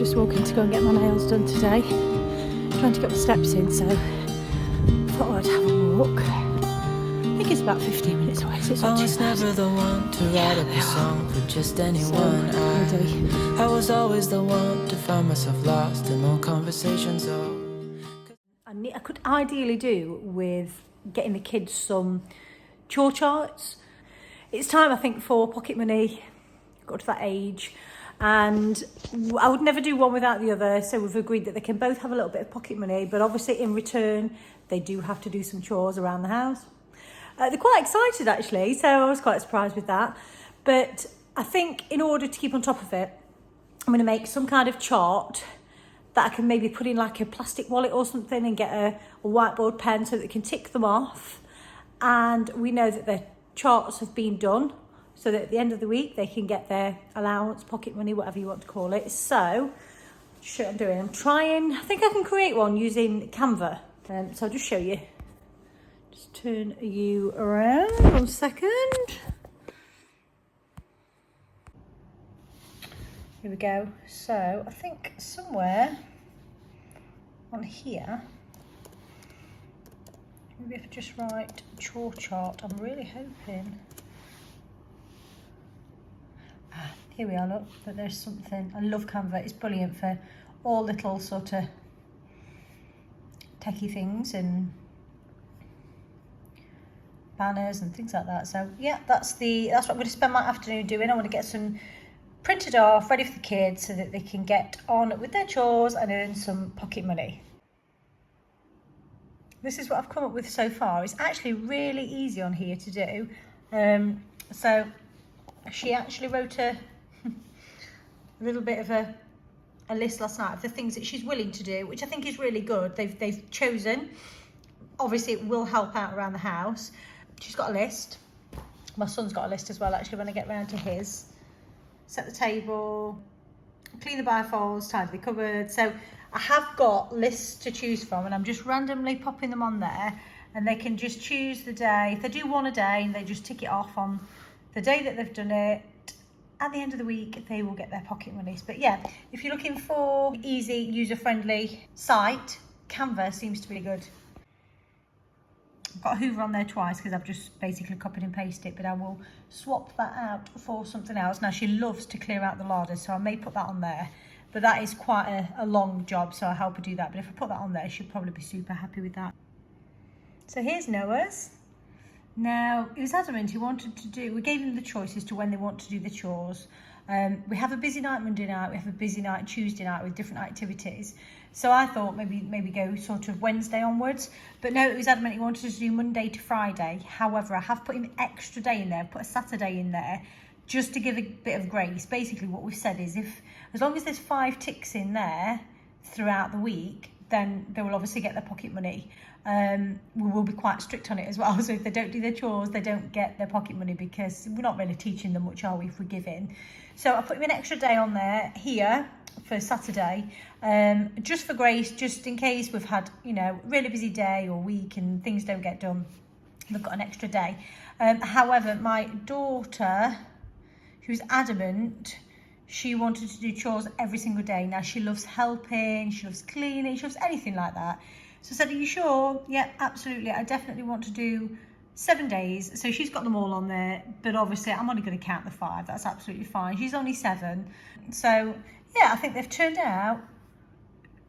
just walking to go and get my nails done today. Trying to get the steps in, so thought I'd have a walk. I think it's about 15 minutes away, so it's not too bad. I was never the one to write up a song for just anyone. I was always the one to find myself lost in all conversations. I could ideally do with getting the kids some chore charts. It's time, I think, for pocket money. Got to that age, and I would never do one without the other, so we've agreed that they can both have a little bit of pocket money, but obviously in return they do have to do some chores around the house. They're quite excited actually, so I was quite surprised with that. But I think in order to keep on top of it, I'm going to make some kind of chart that I can maybe put in like a plastic wallet or something, and get a whiteboard pen so that they can tick them off, and we know that their charts have been done, so that at the end of the week they can get their allowance, pocket money, whatever you want to call it. So show what I'm doing. I'm trying, I think I can create one using Canva, so I'll just show you. Just turn you around 1 second. Here we go. So I think somewhere on here, maybe if I just write chore chart, I'm really hoping. Here we are, look, that there's something. I love Canva, it's brilliant for all little sort of techie things and banners and things like that. So yeah, that's what I'm going to spend my afternoon doing. I want to get some printed off, ready for the kids, so that they can get on with their chores and earn some pocket money. This is what I've come up with so far. It's actually really easy on here to do. So she actually wrote a little bit of a list last night of the things that she's willing to do, which I think is really good. They've chosen. Obviously it will help out around the house. She's got a list. My son's got a list as well, actually, when I get round to his. Set the table, clean the bifolds, tidy the cupboard. So I have got lists to choose from, and I'm just randomly popping them on there, and they can just choose the day. If they do one a day and they just tick it off on the day that they've done it, at the end of the week they will get their pocket monies. But yeah, if you're looking for easy, user-friendly site, Canva seems to be good. I've got Hoover on there twice because I've just basically copied and pasted it, but I will swap that out for something else. Now she loves to clear out the larder, so I may put that on there, but that is quite a long job, so I'll help her do that. But if I put that on there, she'll probably be super happy with that. So here's Noah's. Now, it was adamant he wanted to do, we gave him the choice as to when they want to do the chores. We have a busy night Monday night, we have a busy night Tuesday night with different activities. So I thought maybe go sort of Wednesday onwards. But no, it was adamant he wanted to do Monday to Friday. However, I have put an extra day in there, put a Saturday in there, just to give a bit of grace. Basically what we've said is, as long as there's 5 ticks in there throughout the week, then they will obviously get their pocket money. We will be quite strict on it as well. So if they don't do their chores, they don't get their pocket money, because we're not really teaching them much, are we, if we give in. So I put an extra day on there here for Saturday, just for grace, just in case we've had, you know, a really busy day or week and things don't get done. They've got an extra day. However, my daughter, she was adamant she wanted to do chores every single day. Now, she loves helping, she loves cleaning, she loves anything like that. So I said, are you sure? Yeah, absolutely. I definitely want to do 7 days. So she's got them all on there, but obviously I'm only going to count the 5. That's absolutely fine. She's only 7. So yeah, I think they've turned out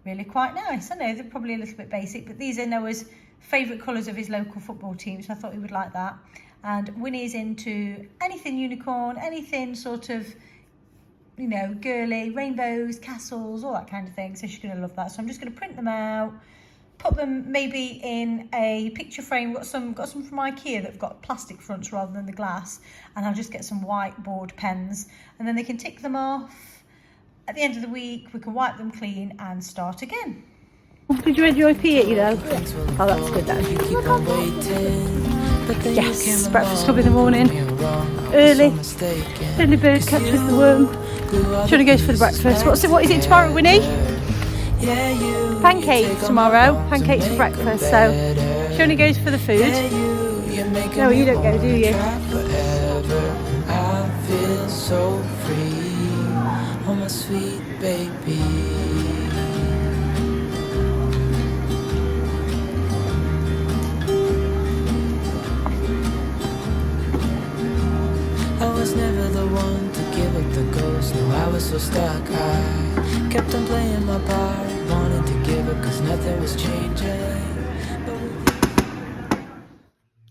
really quite nice. I know they're probably a little bit basic, but these are Noah's favourite colours of his local football team, so I thought he would like that. And Winnie's into anything unicorn, anything sort of, you know, girly, rainbows, castles, all that kind of thing. So she's going to love that. So I'm just going to print them out, put them maybe in a picture frame. Got some from IKEA that've got plastic fronts rather than the glass, and I'll just get some whiteboard pens, and then they can tick them off. At the end of the week, we can wipe them clean and start again. Did you enjoy PE though? Oh, that's good then. Yes, breakfast club in the morning. Early bird catches the worm. Shona goes for the breakfast. What is it tomorrow, Winnie? Pancakes tomorrow. Pancakes for breakfast. So Shona goes for the food. No, you don't go, do you? sweet baby. I was never the one to give up the ghost. No, I was so stuck. I kept on playing my part, wanted to give up cause nothing was changing.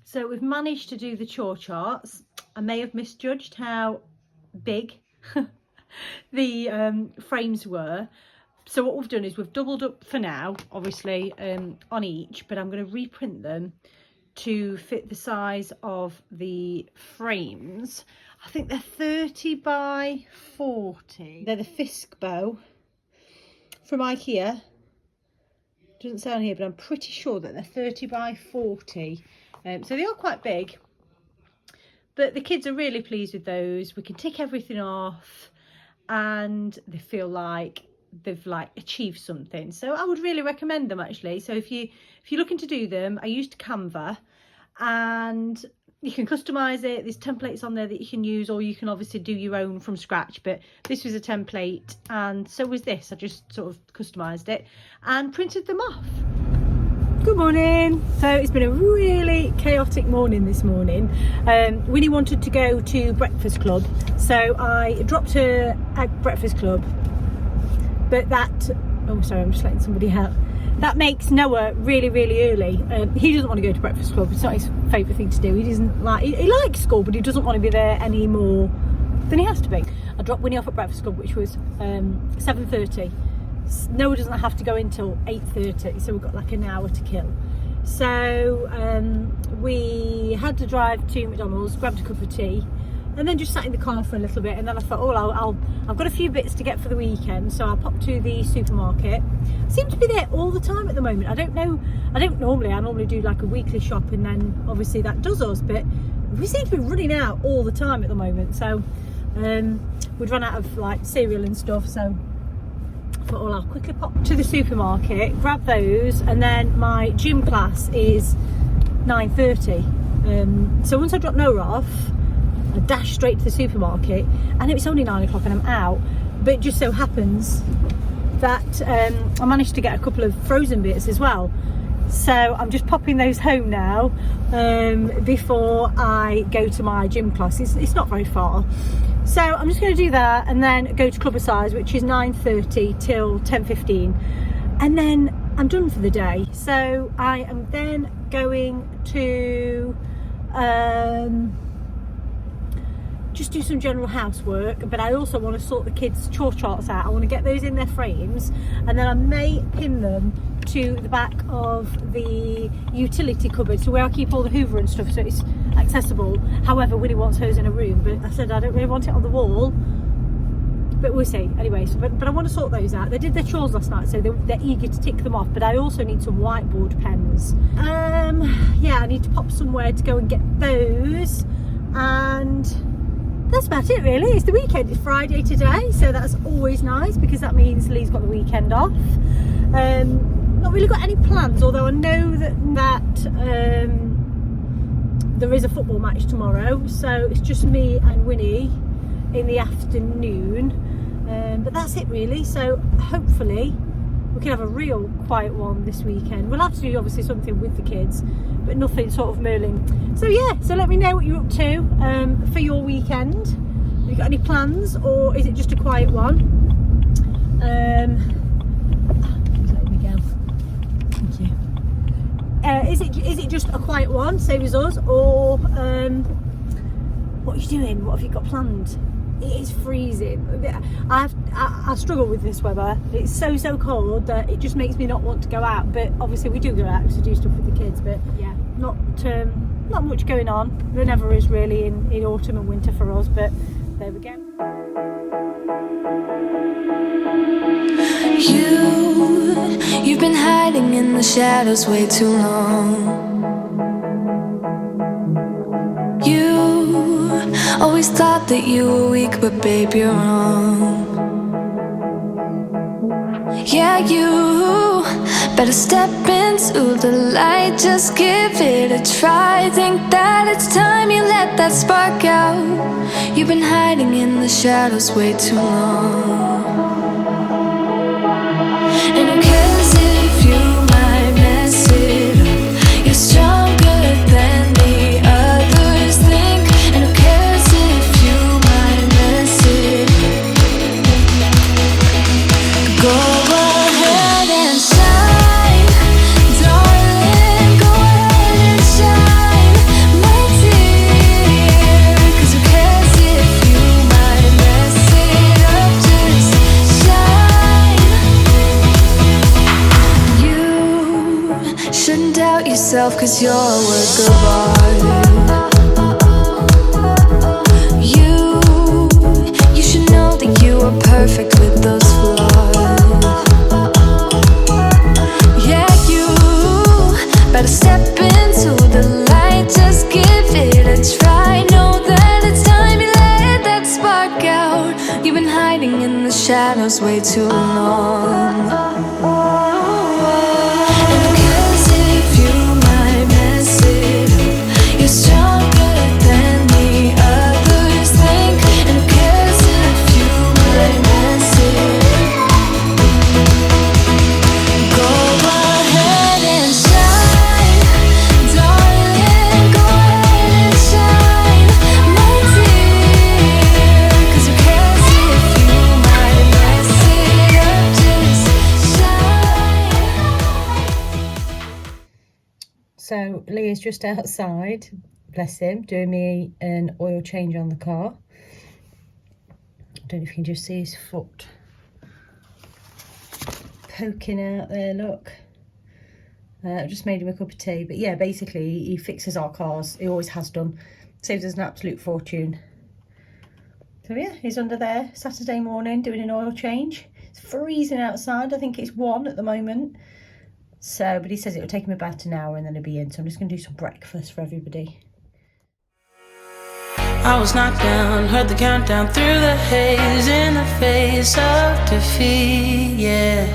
So we've managed to do the chore charts. I may have misjudged how big the frames were. So what we've done is we've doubled up for now, obviously, on each, but I'm going to reprint them to fit the size of the frames. I think they're 30 by 40. They're the Fisk bow from IKEA. Doesn't say on here, but I'm pretty sure that they're 30 by 40. So they are quite big, but the kids are really pleased with those. We can tick everything off and they feel like they've achieved something. So I would really recommend them, actually. So if you're looking to do them, I used Canva, and you can customize it. There's templates on there that you can use, or you can obviously do your own from scratch, but this was a template and so was this. I just sort of customized it and printed them off. Good morning. So it's been a really chaotic morning this morning. Winnie wanted to go to breakfast club, so I dropped her at breakfast club, but that, oh sorry, I'm just letting somebody out. That makes Noah really early. He doesn't want to go to breakfast club. It's not his favourite thing to do. He doesn't like, he likes school, but he doesn't want to be there any more than he has to be. I dropped Winnie off at breakfast club, which was 7:30. Noah doesn't have to go until 8:30, so we've got like an hour to kill. So we had to drive to McDonald's, grabbed a cup of tea, and then just sat in the car for a little bit. And then I thought, oh, I've got a few bits to get for the weekend, so I'll pop to the supermarket. I seem to be there all the time at the moment. I don't know, I normally do like a weekly shop, and then obviously that does us, but we seem to be running out all the time at the moment. So we'd run out of like cereal and stuff, so I thought, well, I'll quickly pop to the supermarket, grab those, and then my gym class is 9:30. So once I drop Noah off, I dash straight to the supermarket, and it's only 9 o'clock and I'm out. But it just so happens that I managed to get a couple of frozen bits as well. So I'm just popping those home now before I go to my gym class. It's not very far. So I'm just going to do that and then go to Club of Size, which is 9:30 till 10:15. And then I'm done for the day. So I am then going to just do some general housework, but I also want to sort the kids' chore charts out. I want to get those in their frames, and then I may pin them to the back of the utility cupboard, so where I keep all the Hoover and stuff, so it's accessible. However, Winnie wants hers in a room, but I said I don't really want it on the wall, but we'll see. Anyway, so, but I want to sort those out. They did their chores last night, so they're eager to tick them off, but I also need some whiteboard pens. Yeah, I need to pop somewhere to go and get those, and that's about it really. It's the weekend, it's Friday today, so that's always nice because that means Leigh's got the weekend off. Not really got any plans, although I know that there is a football match tomorrow, so it's just me and Winnie in the afternoon, but that's it really. So hopefully we can have a real quiet one this weekend. We'll have to do obviously something with the kids, but nothing sort of merling. So yeah, so let me know what you're up to for your weekend. Have you got any plans, or is it just a quiet one? Just let me go. Thank you. Is it just a quiet one, same as us, or what are you doing? What have you got planned? It is freezing. I struggle with this weather. It's so cold that it just makes me not want to go out. But obviously we do go out to do stuff with the kids. But yeah, not much going on. There never is really in autumn and winter for us. But there we go. You've been hiding in the shadows way too long. Always thought that you were weak, but babe, you're wrong. Yeah, you better step into the light. Just give it a try. Think that it's time you let that spark out. You've been hiding in the shadows way too long. And who cares if you might mess it up? You're stronger than the others think. And who cares if you might mess it up? Go ahead and shine, darling. Go ahead and shine, my dear. 'Cause who cares if you might mess it up? Just shine. You shouldn't doubt yourself, 'cause you're a work of art. You should know that you are perfect with those flaws. Yeah, you better step into the light. Just give it a try. Know that it's time you let that spark out. You've been hiding in the shadows way too long. And who cares if you might mess it up? You're stronger than the others think. And who cares if you might mess it up? Go ahead and shine, darling. Go ahead and shine, my dear. 'Cause who cares if you might mess it up? Just shine. So Leah's just outside, bless him, doing me an oil change on the car. I don't know if you can just see his foot poking out there, look. I've just made him a cup of tea, but yeah, basically he fixes our cars. He always has done. Saves us an absolute fortune. So yeah, he's under there Saturday morning doing an oil change. It's freezing outside. I think it's 1 at the moment. So, but he says it will take him about an hour and then he'll be in. So I'm just going to do some breakfast for everybody. I was knocked down, heard the countdown through the haze, in the face of defeat, yeah.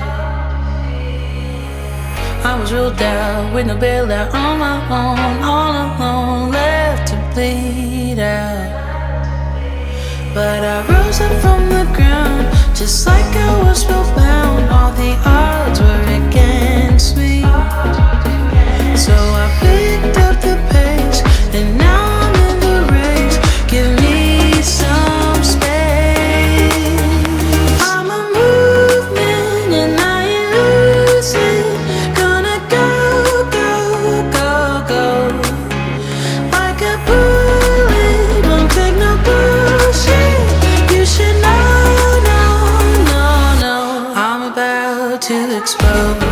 I was ruled out with no bailout, on my own, all alone, left to bleed out. But I rose up from the ground, just like I was spellbound. All the odds were against me, so I picked up the pace, and now I'm in the race. Give me some space. I'm a movement and I ain't losing. Gonna go, go, go, go. Like a bullet, won't take no bullshit. You should know, no, I'm about to explode.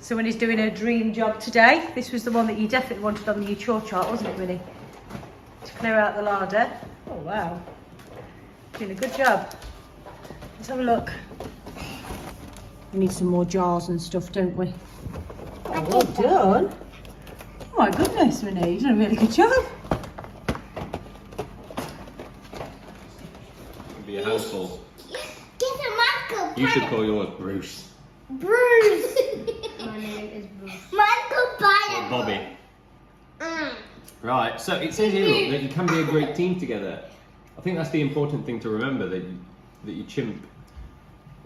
So Winnie's doing her dream job today. This was the one that you definitely wanted on the chore chart, wasn't it, Winnie? To clear out the larder. Oh wow, doing a good job. Let's have a look. We need some more jars and stuff, don't we? Oh, well done. Oh my goodness, Winnie, you've done a really good job. It'll be a handful. Get a Michael. You should call yours Bruce. Bruce. My name is Bruce. Michael Or Pineapple. Bobby. Right, so it says here, look, that you can be a great team together. I think that's the important thing to remember, that your chimp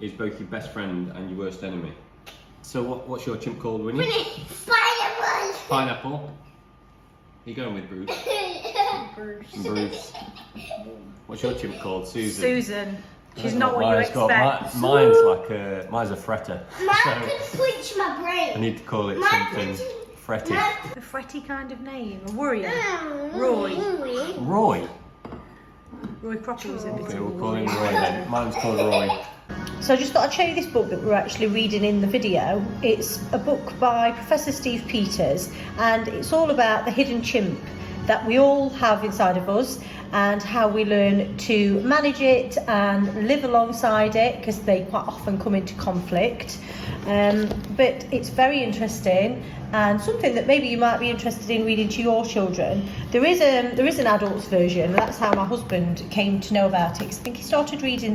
is both your best friend and your worst enemy. So what's your chimp called, Winnie? Winnie. Pineapple. Pineapple. Are you going with Bruce? Bruce. Bruce. What's your chimp called? Susan. Susan. She's not what you Mine's expect. mine's like mine's a fretter. Mine So can punch my brain. I need to call it Mine something punches- fretty. mine- A fretty kind of name, a worrier. Roy. Roy. Roy Croppy was a bit Okay, of a we'll call him worrier. Roy then. Mine's called Roy. So I just thought I'd show you this book that we're actually reading in the video. It's a book by Professor Steve Peters, and it's all about the hidden chimp. that we all have inside of us, and how we learn to manage it and live alongside it, because they quite often come into conflict. But it's very interesting, and something that maybe you might be interested in reading to your children. There is an adults version, and that's how my husband came to know about it, 'cause I think he started reading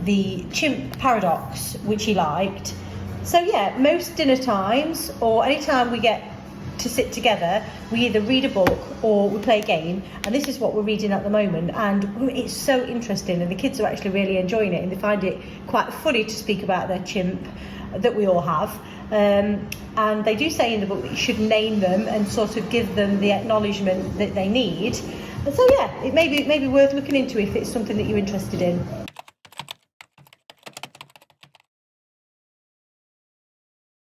the Chimp Paradox, which he liked. So yeah, most dinner times or any time we get to sit together, we either read a book or we play a game, and this is what we're reading at the moment, and it's so interesting, and the kids are actually really enjoying it, and they find it quite funny to speak about their chimp that we all have. And they do say in the book that you should name them and sort of give them the acknowledgement that they need. And so yeah, it may be worth looking into if it's something that you're interested in.